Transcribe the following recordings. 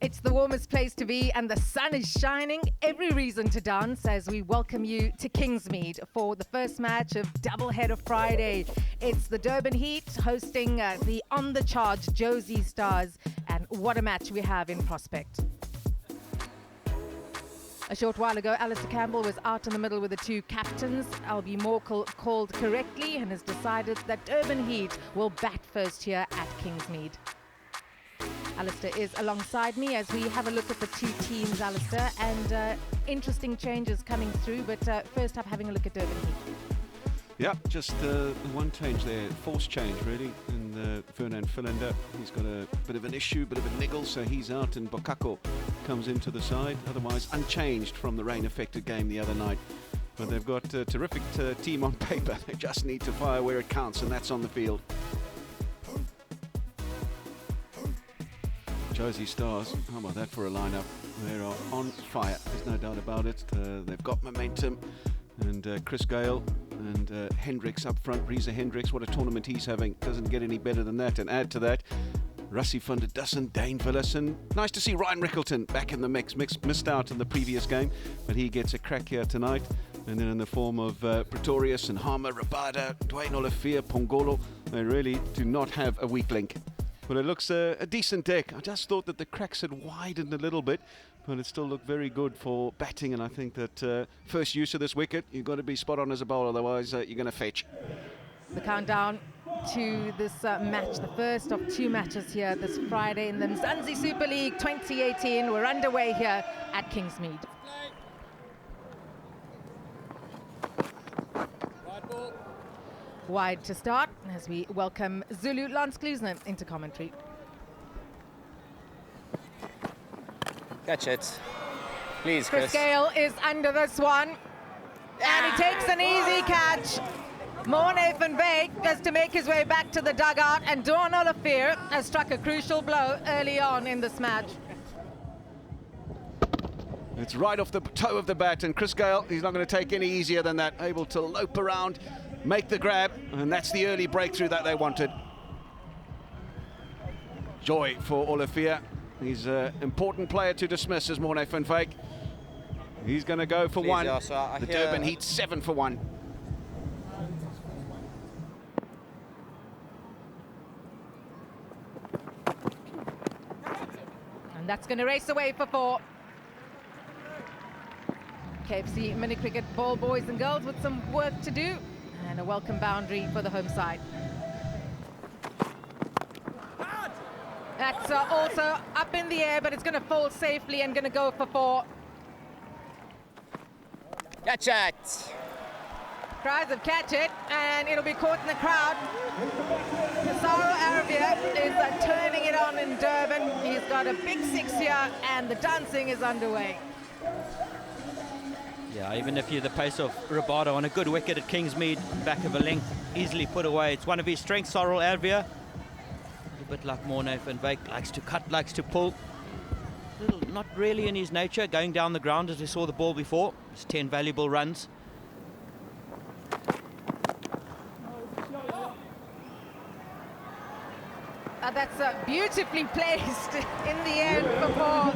It's the warmest place to be and the sun is shining. Every reason to dance as we welcome you to Kingsmead for the first match of Doubleheader Friday. It's the Durban Heat hosting the on-the-charge Jozi Stars, and what a match we have in prospect. A short while ago, Alistair Campbell was out in the middle with the two captains. Albie Morkel called correctly and has decided that Durban Heat will bat first here at Kingsmead. Alistair is alongside me as we have a look at the two teams, Alistair, and interesting changes coming through, but first up having a look at Durban Heat. Yeah, just one change there, forced change really, and Fernand Philander, he's got a bit of an issue, bit of a niggle, so he's out, and Bokako comes into the side, otherwise unchanged from the rain-affected game the other night. But they've got a terrific team on paper, they just need to fire where it counts, and that's on the field. Jozi Stars, how about that for a lineup? They are on fire, there's no doubt about it. They've got momentum, and Chris Gale and Hendricks up front. Reza Hendricks, what a tournament he's having, doesn't get any better than that. And add to that, Rassie van der Dussen, Dane Villison. Nice to see Ryan Rickleton back in the mix. Missed out in the previous game, but he gets a crack here tonight. And then in the form of Pretorius and Harmer, Rabada, Dwayne Olafia, Pongolo, they really do not have a weak link. Well, it looks a decent deck. I just thought that the cracks had widened a little bit, but it still looked very good for batting. And I think that first use of this wicket, you've got to be spot on as a bowler, otherwise you're going to fetch. The countdown to this match, the first of two matches here this Friday in the Mzansi Super League 2018. We're underway here at Kingsmead. Wide to start as we welcome Zulu Lance Klusner into commentary. Catch it. Please, Chris Gale is under this one. And he takes an easy catch. Morne van Wyk has to make his way back to the dugout, and Dawn Olafir has struck a crucial blow early on in this match. It's right off the toe of the bat, and Chris Gale, he's not going to take any easier than that. Able to lope around, make the grab, and that's the early breakthrough that they wanted. Joy for Olafia. He's an important player to dismiss as Morne van Wyk. He's going to go for one. The Durban Heat 7 for 1. And that's going to race away for 4. KFC Mini Cricket ball boys and girls with some work to do, and a welcome boundary for the home side. That's also up in the air, but it's going to fall safely and going to go for 4. Catch it! Cries of catch it, and it'll be caught in the crowd. Saro Arabia is turning it on in Durban. He's got a big 6 here, and the dancing is underway. Yeah, even if you're the pace of Rabada on a good wicket at Kingsmead, back of a length, easily put away. It's one of his strengths, Sorrel Arvia. A little bit like Morne van Wyk, likes to cut, likes to pull. Not really in his nature, going down the ground as we saw the ball before. It's 10 valuable runs. That's beautifully placed in the end for ball.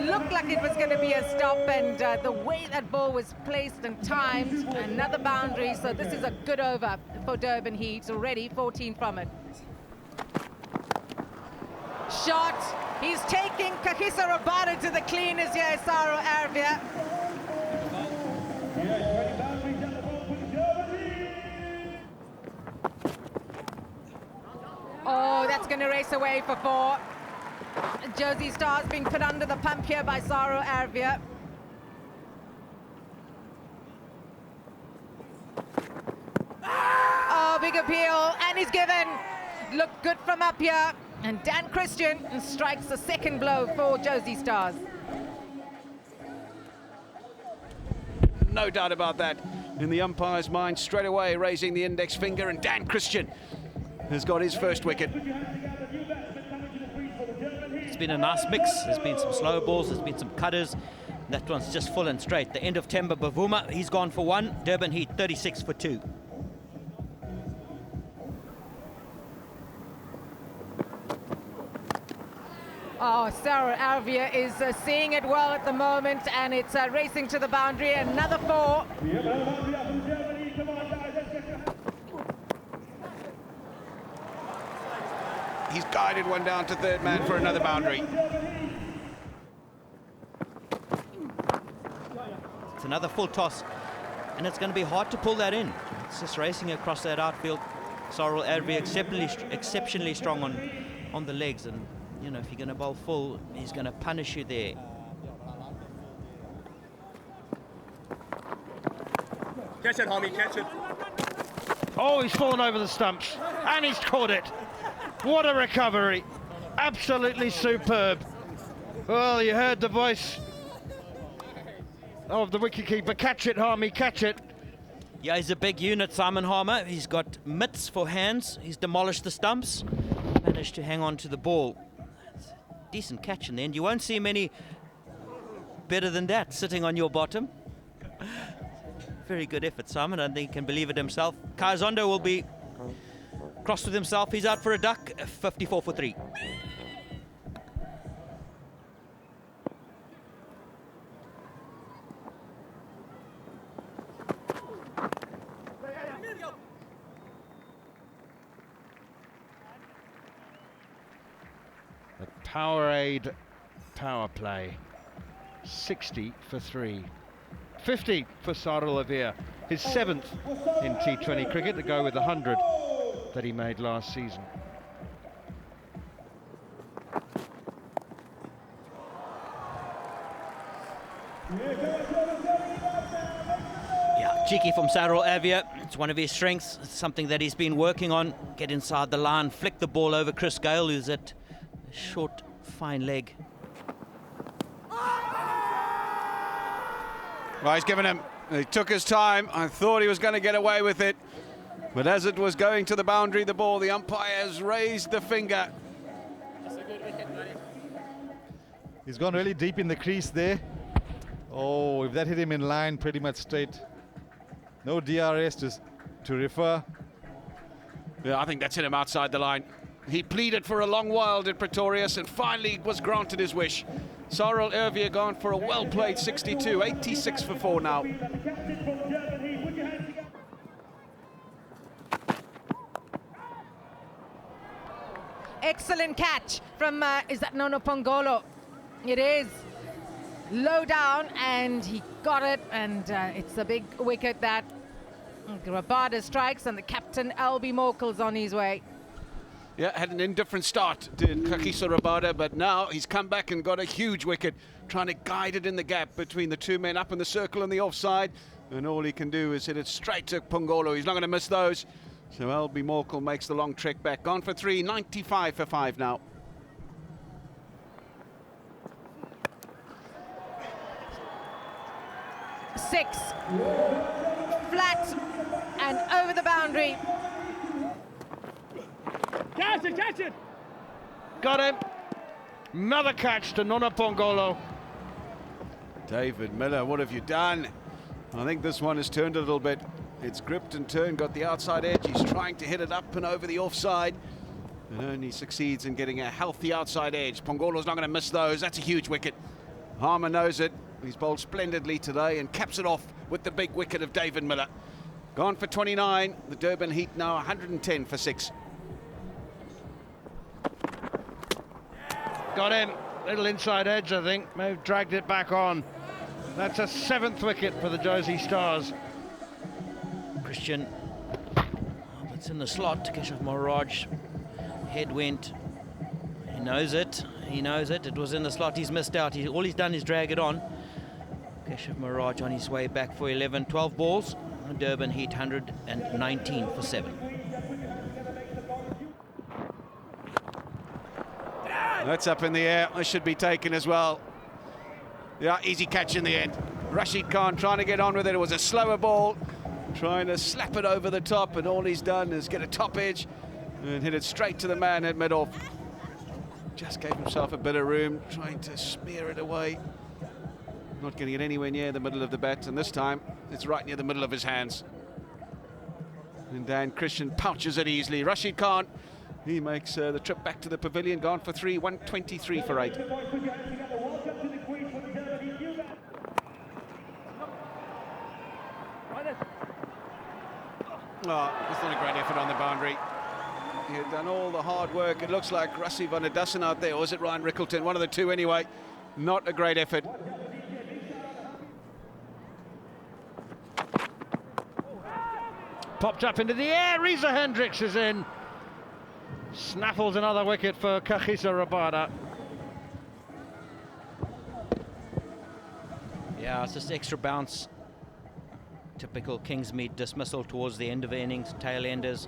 Looked like it was going to be a stop, and the way that ball was placed and timed, another boundary. So this is a good over for Durban Heat. Already 14 from it. Shot. He's taking Kahisa Rabada to the cleaners here, Saro Arvia. Oh, that's going to race away for 4. Jozi Stars being put under the pump here by Saro Arvia. Oh, big appeal, and he's given. Looked good from up here. And Dan Christian strikes the second blow for Jozi Stars. No doubt about that. In the umpire's mind, straight away raising the index finger, and Dan Christian has got his first wicket. It's been a nice mix. There's been some slow balls, there's been some cutters. That one's just full and straight. The end of Temba Bavuma, he's gone for 1. Durban Heat 36 for 2. Oh, Sarah Arvia is seeing it well at the moment, and it's racing to the boundary. Another 4. He's guided one down to third man for another boundary. It's another full toss, and it's going to be hard to pull that in. It's just racing across that outfield. Sorrel Arvia exceptionally strong on the legs, and you know, if you're going to bowl full, he's going to punish you there. Catch it, homie, catch it. Oh, he's fallen over the stumps, and he's caught it. What a recovery. Absolutely superb. Well, you heard the voice of the wicketkeeper. Catch it, Harmy, catch it. Yeah, he's a big unit, Simon Harmer. He's got mitts for hands. He's demolished the stumps. Managed to hang on to the ball. Decent catch in the end. You won't see many better than that sitting on your bottom. Very good effort, Simon. I think he can believe it himself. Kaizondo will be cross with himself. He's out for a duck. 54 for 3. The Powerade power play. 60 for 3. 50 for Sarul Avia, his 7th in T20 cricket, to go with the 100 that he made last season. Yeah, cheeky from Sarul Avia. It's one of his strengths. It's something that he's been working on. Get inside the line, flick the ball over Chris Gale, who's at a short, fine leg. Well, he's given him. He took his time. I thought he was going to get away with it. But as it was going to the boundary, the ball, the umpires raised the finger. That's a good wicket, buddy. He's gone really deep in the crease there. Oh, if that hit him in line, pretty much straight. No DRS to refer. Yeah, I think that's hit him outside the line. He pleaded for a long while, did Pretorius, and finally was granted his wish. Sarul Arvia gone for a well-played 62, 86 for 4 now. Excellent catch from, is that Nono Pongolo? It is. Low down, and he got it, and it's a big wicket that Rabada strikes, and the captain, Albie Morkel's on his way. Yeah, had an indifferent start, did Kagiso Rabada, but now he's come back and got a huge wicket, trying to guide it in the gap between the two men up in the circle and the offside, and all he can do is hit it straight to Pongolo. He's not going to miss those. So Albie Morkel makes the long trek back. Gone for 3, 95 for 5 now. Six. Flat and over the boundary. Catch it, catch it! Got him. Another catch to Nona Pongolo. David Miller, what have you done? I think this one has turned a little bit. It's gripped and turned, got the outside edge. He's trying to hit it up and over the offside, and only succeeds in getting a healthy outside edge. Pongolo's not going to miss those. That's a huge wicket. Harmer knows it. He's bowled splendidly today and caps it off with the big wicket of David Miller. Gone for 29. The Durban Heat now 110 for 6. Got in. Little inside edge, I think. May have dragged it back on. That's a 7th wicket for the Jozi Stars. Christian, oh, it's in the slot. Keshav Maharaj, head went. He knows it. He knows it. It was in the slot. He's missed out. All he's done is drag it on. Keshav Maharaj on his way back for 11. 12 balls. Durban Heat 119 for 7. That's up in the air. This should be taken as well. Yeah, easy catch in the end. Rashid Khan trying to get on with it. It was a slower ball, trying to slap it over the top, and all he's done is get a top edge and hit it straight to the man at mid-off. Just gave himself a bit of room, trying to smear it away. Not getting it anywhere near the middle of the bat, and this time it's right near the middle of his hands. And Dan Christian pouches it easily. Rashid Khan He makes the trip back to the pavilion, gone for 3, 123 for 8. Oh, it's not a great effort on the boundary. He had done all the hard work. It looks like Rassie van der Dussen out there, or was it Ryan Rickleton? One of the two anyway. Not a great effort. Popped up into the air, Riza Hendricks is in. Snaffles another wicket for Kagiso Rabada. Yeah, it's just extra bounce. Typical Kingsmead dismissal towards the end of the innings, tail enders.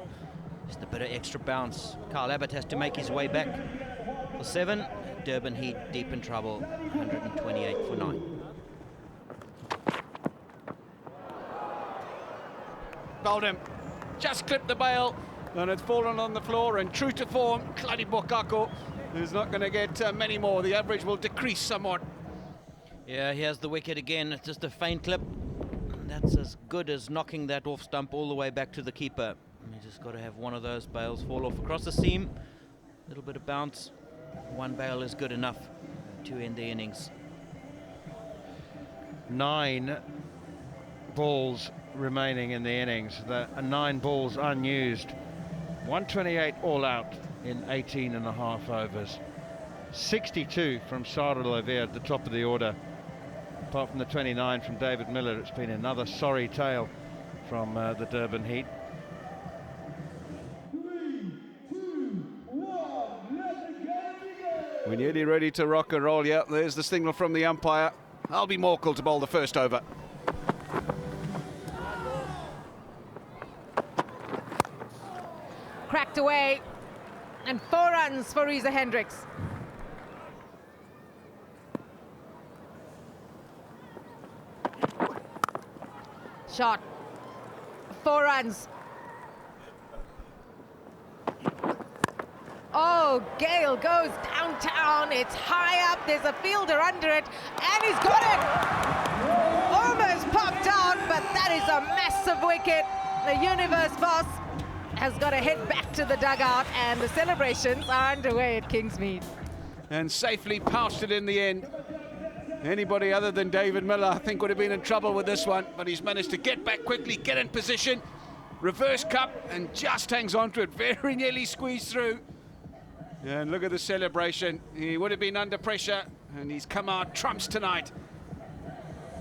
Just a bit of extra bounce. Kyle Abbott has to make his way back for 7. Durban Heat deep in trouble, 128 for 9. Bowled him, just clipped the bail, and it's fallen on the floor, and true to form, Kladi Bokako is not going to get many more. The average will decrease somewhat. Yeah, here's the wicket again. It's just a faint clip. And that's as good as knocking that off stump all the way back to the keeper. You just got to have one of those bails fall off across the seam. A little bit of bounce. One bail is good enough to end the innings. 9 balls remaining in the innings. 9 balls unused. 128 all out in 18 and a half overs. 62 from Sarul Ovir at the top of the order. Apart from the 29 from David Miller, it's been another sorry tale from the Durban Heat. 3, 2, 1, let the game begin! We're nearly ready to rock and roll. Yeah, there's the signal from the umpire. Albie Morkel to bowl the first over. Cracked away, and 4 runs for Riza Hendricks. Shot, 4 runs. Oh, Gale goes downtown, it's high up, there's a fielder under it, and he's got it! Almost popped out, but that is a massive wicket. The universe boss has got to head back to the dugout, and the celebrations are underway at Kingsmead. And safely pouched it in the end. Anybody other than David Miller, I think, would have been in trouble with this one, but he's managed to get back quickly, get in position, reverse cup, and just hangs on to it, very nearly squeezed through. And look at the celebration. He would have been under pressure, and he's come out trumps tonight.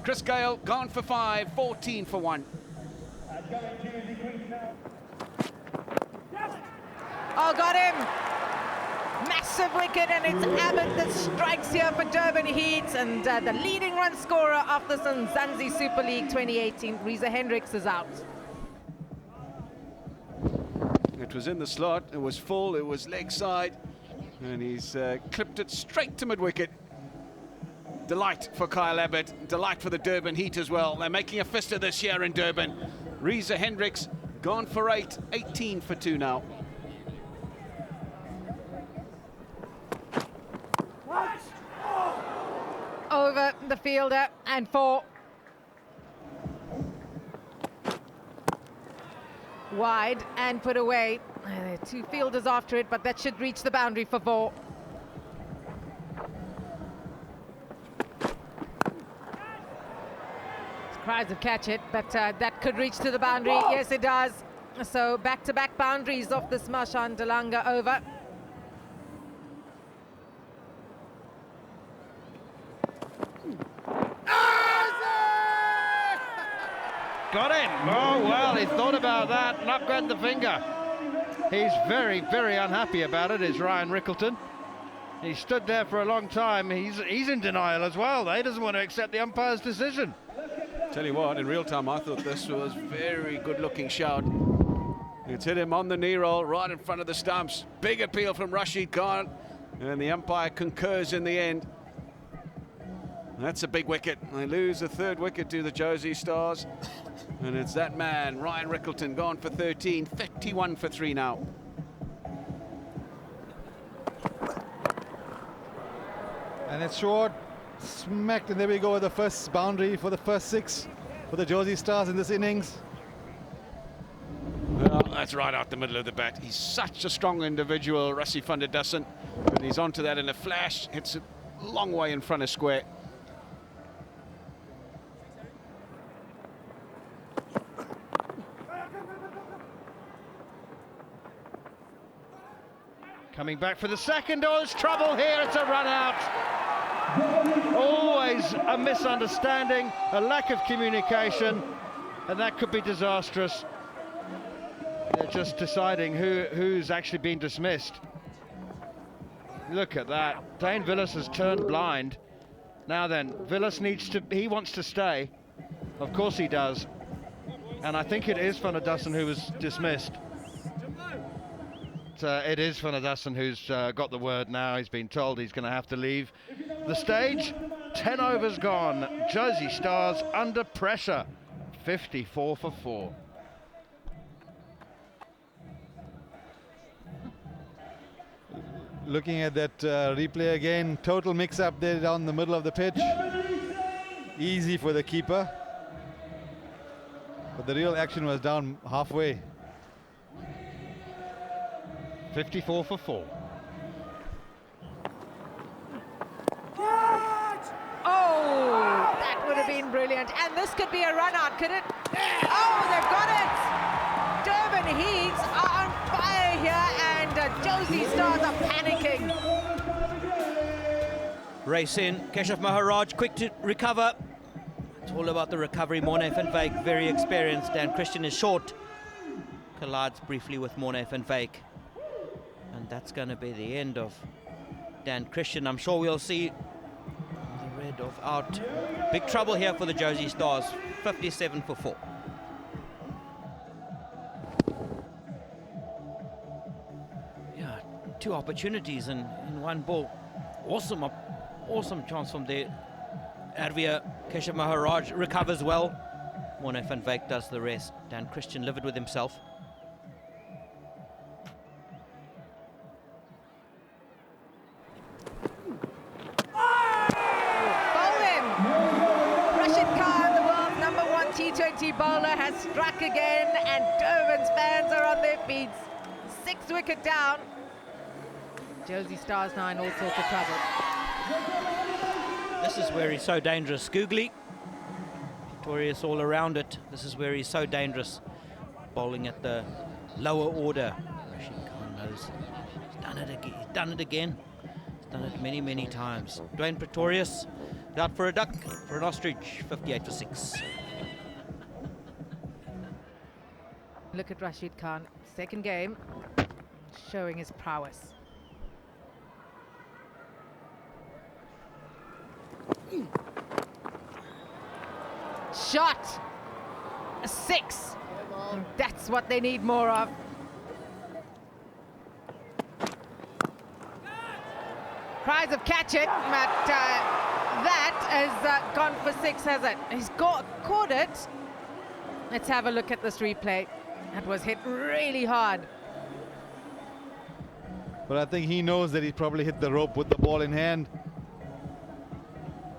Chris Gale gone for 5, 14 for 1. Oh, got him! Massive wicket, and it's Abbott that strikes here for Durban Heat, and the leading run scorer of the Mzansi Super League 2018, Riza Hendricks, is out. It was in the slot, it was full, it was leg side, and he's clipped it straight to mid-wicket. Delight for Kyle Abbott, delight for the Durban Heat as well. They're making a fist of this here in Durban. Riza Hendricks gone for 8, 18 for 2 now. Over the fielder, and 4. Wide and put away. There are 2 fielders after it, but that should reach the boundary for 4. Cries of catch it, but that could reach to the boundary. Yes, it does. So back-to-back boundaries off this Mashan Delanga over. Got him! Oh, well, he thought about that, not grabbed the finger. He's very, very unhappy about it, is Ryan Rickleton. He stood there for a long time. He's in denial as well. He doesn't want to accept the umpire's decision. Tell you what, in real time, I thought this was very good-looking shout. It's hit him on the knee roll, right in front of the stumps. Big appeal from Rashid Khan, and the umpire concurs in the end. That's a big wicket. They lose the 3rd wicket to the Jozi Stars. And it's that man, Ryan Rickleton, gone for 13, 31 for 3 now. And it's short, smacked, and there we go, the first boundary for the first 6 for the Jozi Stars in this innings. Well, that's right out the middle of the bat. He's such a strong individual, Rassie van der Dussen. But he's onto that in a flash. It's a long way in front of square. Coming back for the second. Oh, there's trouble here. It's a run out. Always a misunderstanding, a lack of communication, and that could be disastrous. They're just deciding who's actually been dismissed. Look at that. Dane Willis has turned blind. Now then, Willis he wants to stay. Of course he does. And I think it is Van der Dussen who was dismissed. It is Van der Dussen who's got the word now. He's been told he's going to have to leave the stage. 10 overs gone. Jozi Stars under pressure. 54 for 4. Looking at that replay again, total mix-up there down the middle of the pitch. Easy for the keeper. But the real action was down halfway. 54 for 4. Oh, that would have been brilliant. And this could be a run out, could it? Oh, they've got it. Durban Heat are on fire here, and Jozi Stars are panicking. Race in, Keshav Maharaj, quick to recover. It's all about the recovery. Morne van Wyk, very experienced, and Christian is short. Collides briefly with Morne van Wyk. And that's going to be the end of Dan Christian. I'm sure we'll see the red of out. Big trouble here for the Jozi Stars. 57 for 4. Yeah, 2 opportunities in one ball. Awesome chance from there. Arvia Keshav Maharaj recovers well. Morne van Wyk does the rest. Dan Christian livid with himself. T20 bowler has struck again, and Durban's fans are on their feet. 6 wicket down. Jozi Stars now in all sorts of trouble. This is where he's so dangerous. Googly, victorious all around it. This is where he's so dangerous. Bowling at the lower order. Rashid Khan knows he's done it again. He's done it again. He's done it many, many times. Dwayne Pretorius out for a duck, for an ostrich. 58 for 6. Look at Rashid Khan, second game, showing his prowess. Shot! A 6. That's what they need more of. Cries of catch it, but that has gone for 6, has it? He's caught it. Let's have a look at this replay. That was hit really hard. But I think he knows that he probably hit the rope with the ball in hand.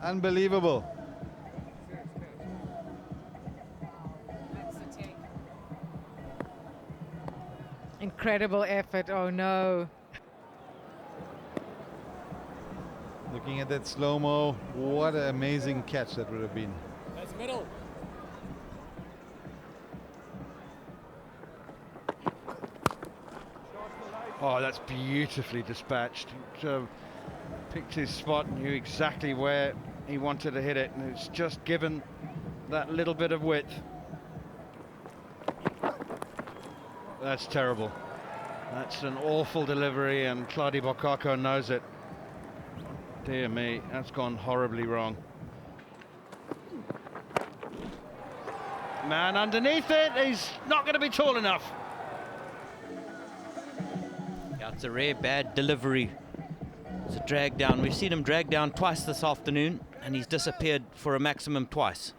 Unbelievable. Incredible effort, oh no. Looking at that slow-mo, what an amazing catch that would have been. That's middle. Oh, that's beautifully dispatched. Picked his spot, knew exactly where he wanted to hit it, and it's just given that little bit of width. That's terrible. That's an awful delivery, and Claudio Bokako knows it. Dear me, that's gone horribly wrong. Man underneath it, he's not going to be tall enough. Yeah, it's a rare bad delivery. It's a drag down. We've seen him drag down twice this afternoon, and he's disappeared for a maximum twice.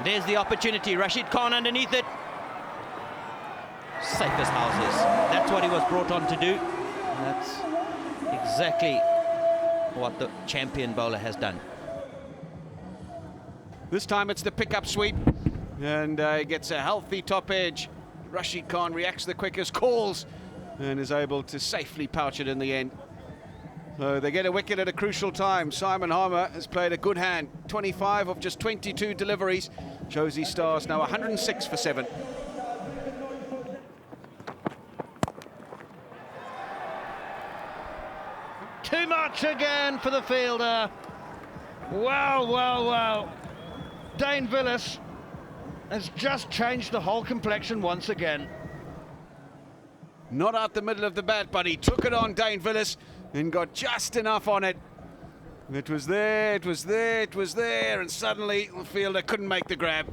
There's the opportunity. Rashid Khan underneath it. Safe as houses. That's what he was brought on to do. And that's exactly what the champion bowler has done. This time it's the pickup sweep, and he gets a healthy top edge. Rashid Khan reacts the quickest, calls, and is able to safely pouch it in the end. So they get a wicket at a crucial time. Simon Harmer has played a good hand. 25 of just 22 deliveries. Jozi Stars now 106 for 7. Too much again for the fielder. Well, well, well. Dane Villis has just changed the whole complexion once again. Not out the middle of the bat, but he took it on, Dane Villis, and got just enough on it. It was there, it was there, it was there, and suddenly the fielder couldn't make the grab.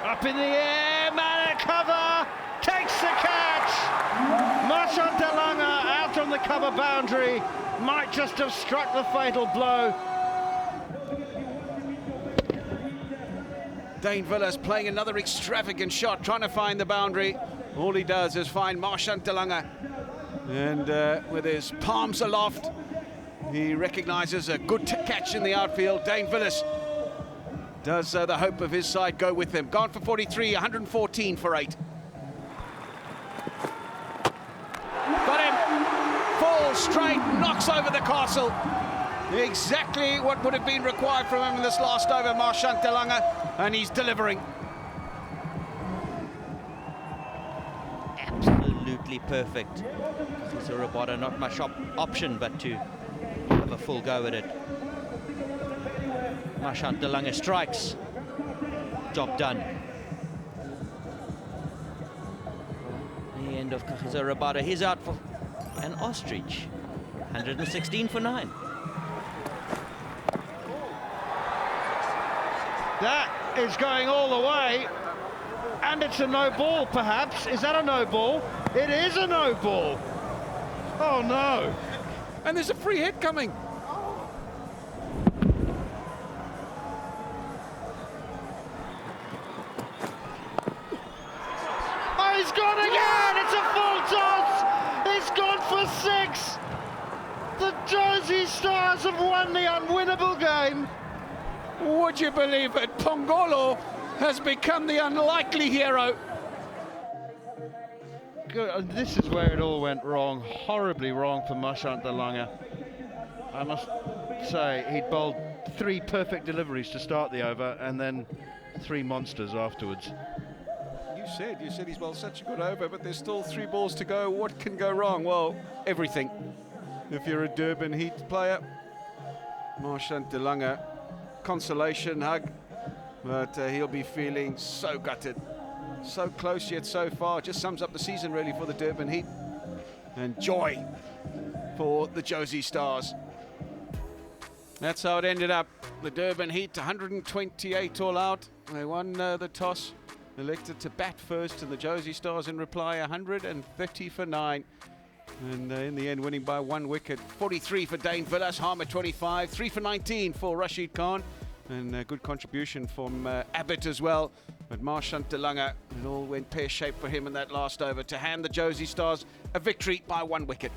Up in the air, man at cover, takes the catch. Marchand Delanga out on the cover boundary, might just have struck the fatal blow. Dane Villis playing another extravagant shot, trying to find the boundary. All he does is find Marchand Delanga, and with his palms aloft, he recognises a good catch in the outfield. Dane Villis does the hope of his side go with him. Gone for 43, 114 for 8. Got him, full straight, knocks over the castle. Exactly what would have been required from him in this last over, Marchand Delanga, and he's delivering. Absolutely perfect. It's a Rabada, not much option but to have a full go at it. Marchand Delanga strikes. Job done. The end of Kagiso Rabada. He's out for an ostrich. 116 for 9. That is going all the way, and it's a no ball perhaps. Is that a no ball? It is a no ball. Oh no. And there's a free hit coming. Oh, he's gone again! It's a full toss! He's gone for 6! The Jozi Stars have won the unwinnable game. Would you believe it? Pongolo has become the unlikely hero. Good. This is where it all went wrong, horribly wrong for Marchand Delanga. I must say, he'd bowled 3 perfect deliveries to start the over and then 3 monsters afterwards. You said he's bowled such a good over, but there's still 3 balls to go. What can go wrong? Well, everything. If you're a Durban Heat player, Marchand Delanga, consolation hug, but he'll be feeling so gutted. So close yet so far. Just sums up the season really for the Durban Heat. And joy for the Jozi Stars. That's how it ended up. The Durban Heat 128 all out. They won the toss, elected to bat first, and the Jozi Stars in reply 130 for 9. And in the end, winning by 1 wicket. 43 for Dane Villis, Harmer 25, 3 for 19 for Rashid Khan, and a good contribution from Abbott as well. But Marchand Delanga, it all went pear-shaped for him in that last over to hand the Jozi Stars a victory by 1 wicket.